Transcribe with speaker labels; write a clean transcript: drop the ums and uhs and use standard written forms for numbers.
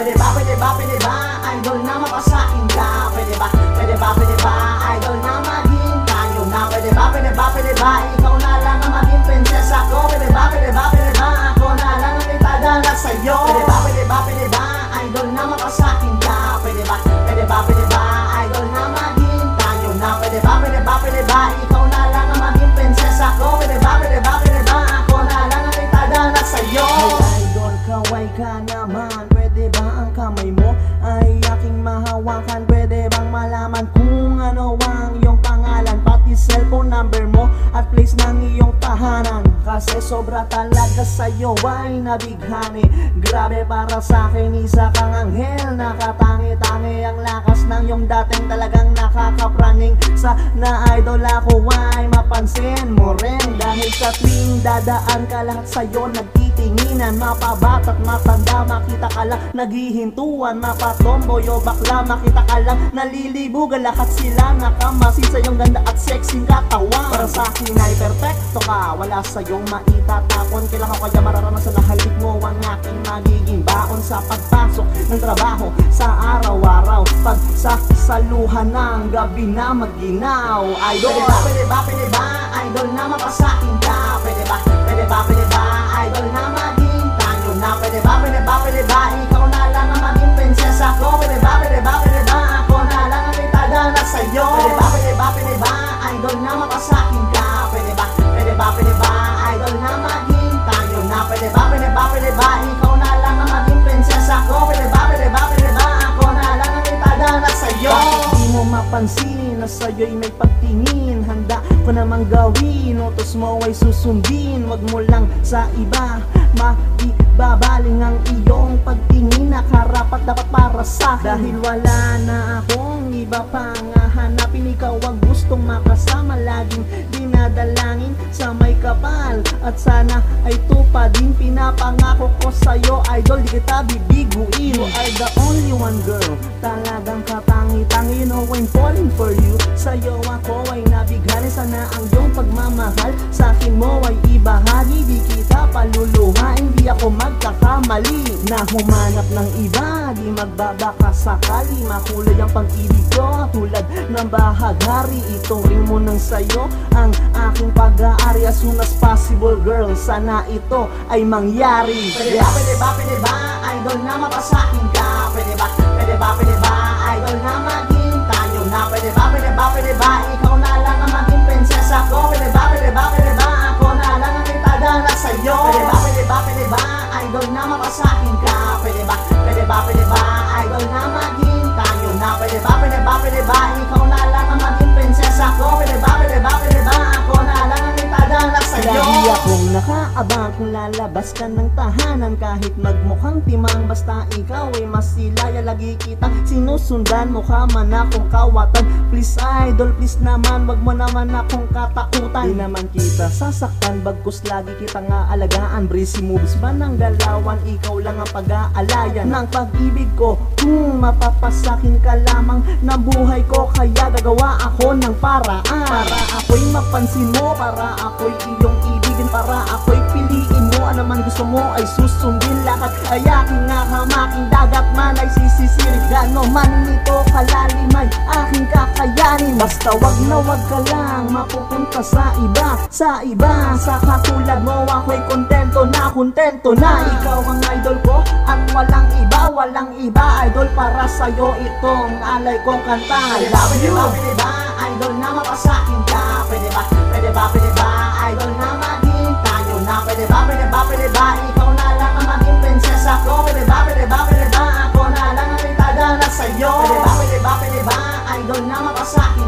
Speaker 1: Pwede ba, pwede ba, pwede ba, idol na mapasakin ka? Pwede ba, pwede ba, pwede ba, idol na maging tayo na? Pwede ba, pwede ba, pwede ba, ikaw na lang ang maging prinsesa ko? Pwede ba, pwede ba, pwede ba, ako na lang ang itadala sa'yo? Pwede ba, pwede ba, pwede ba, idol na mapasakin ka? Pwede ba, pwede ba, pwede ba, idol na maging tayo na? Pwede ba, pwede ba, pwede ba, ikaw na lang ang maging prinsesa ko? Pwede ba, pwede ba, pwede ba, ako na lang ang itadala sa'yo? Hey idol, kaway ka naman. Pwede ba ang kamay mo ay aking mahawakan? Pwede bang malaman kung ano ang iyong pangalan, pati cellphone number mo at place ng iyong tahanan? Kasi sobra talaga sa'yo ay nabighani. Grabe, para sa'kin isa kang anghel. Nakatangi-tangi ang lakas ng iyong dating, talagang nakakapraning. Sana idol ako ay mapansin mo rin, dahil sa tuwing dadaan ka lahat sa'yo nagtitinginan. Mapabat at matanda, makita ka lang naghihintuan. Mapatomboy o bakla, makita ka lang nalilibugan. Lahat sila nakamasin sa iyong ganda at sexy katawan. Para sa'kin ay perfecto ka, wala sa'yong maitatapon. Kailan ko kaya mararanasan na halik mo ang aking magiging baon sa pagpasok ng trabaho sa araw-araw, pag sa saluhan ng gabi na maginaw. Idol, pwede ba, pwede ba, pwede ba, idol na mapasakin ka? Pwede ba, pwede ba, pwede ba, idol na maging tayo na? Pwede ba, pwede ba, pwede ba, ikaw na lang ang maging prinsesa ko? Pwede ba, pwede ba, pwede ba, ako na lang ang itadala sa'yo? Pwede ba, pwede ba, pwede ba, idol na mapasakin ka? Pwede ba, pwede ba, pwede ba, idol na maging tayo na? Pwede ba, pwede ba, pwede ba, ikaw na lang ang maging prinsesa ko? Pwede ba, pwede ba, pwede ba, ako na lang ang itadala sa'yo? Bakit di mo mapansin na sa'yo'y may pagtingin? Handa ko namang gawin, utos mo ay susundin. Wag mo lang sa iba maibabaling ang iyong pagtingin. Nakarapat dapat para sa'kin, dahil wala na akong iba pang hanapin. Ikaw ang gustong makasama, laging dinadalangin sa may kapal, at sana ay tupadin. Pinapangako ko sa'yo idol, di kita bibiguin. You are the only one girl, talagang katangi-tangi. You know I'm falling for you, sa'yo ako ay nabighani. Sana ang iyong pagmamahal sa'kin mo ay ibahagi. Di kita paluluhain, di ako magkakamali na humanap ng iba. Di magbabaka sakali, makulay ang pag-ibig ko tulad ng bahaghari. Ituring mo nang sa'yo ang aking pag-aari. As soon as possible girl, sana ito ay mangyari. Pwede ba, pwede ba, pwede ba, idol na mapasakin ka? Pwede ba, pwede ba, pwede ba, idol na maging tayo na? Pwede ba, pwede ba, pwede ba, ikaw na lang ang maging prinsesa ko? Pwede ba, pwede ba, pwede ba, ako na lang ang itadala sa'yo? Pwede ba, pwede ba, pwede ba, idol na mapasakin ka? Pwede ba, pwede ba, pwede ba, idol na maging tayo na? Pwede ba, pwede ba, pwede ba, ikaw na lang ang maging prinsesa ko? Pwede ba, pwede ba, pwede ba, ako na lang ang itadala sa'yo? Lagi akong nakaabang kung lalabas ka ng tahanan, kahit magmukhang timang, basta ikaw ay masilaya. Lagi kita sinusundan, mukha man akong kawatan. Please idol, please naman, wag mo naman akong katakutan. Di naman kita sasaktan, bagkus lagi kitang aalagaan. Breezy moves ba ng galawan, ikaw lang ang pag-aalayan ng pag-ibig ko. Kung mapapasakin ka lamang ng buhay ko, kaya gagawa ako ng paraan para ako'y mapansin mo, para ako'y iyong ibigin, para ako'y piliin mo. Ano man gusto mo ay susundin, lahat ay aking nakamaking. Dagat man ay sisisirin, gano man nito kalalim ay aking kakayanin. Basta wag na wag ka lang mapupunta sa iba, sa iba. Sa katulad mo ako'y kontento na, kontento na. Ikaw ang idol ko at walang iba, walang iba. Idol, para sa'yo itong alay kong kanta. Pwede ba, pwede ba, pwede ba, idol na mapasakin ka? Pwede ba, pwede ba, pwede ba, idol na maging tayo na? Pwede ba, pwede ba, pwede ba, ikaw na lang ang maging prinsesa ko? Pwede ba, pwede ba, pwede ba, ako na lang ang itadala sa'yo? Pwede ba, pwede ba, pwede ba, idol na mapasakin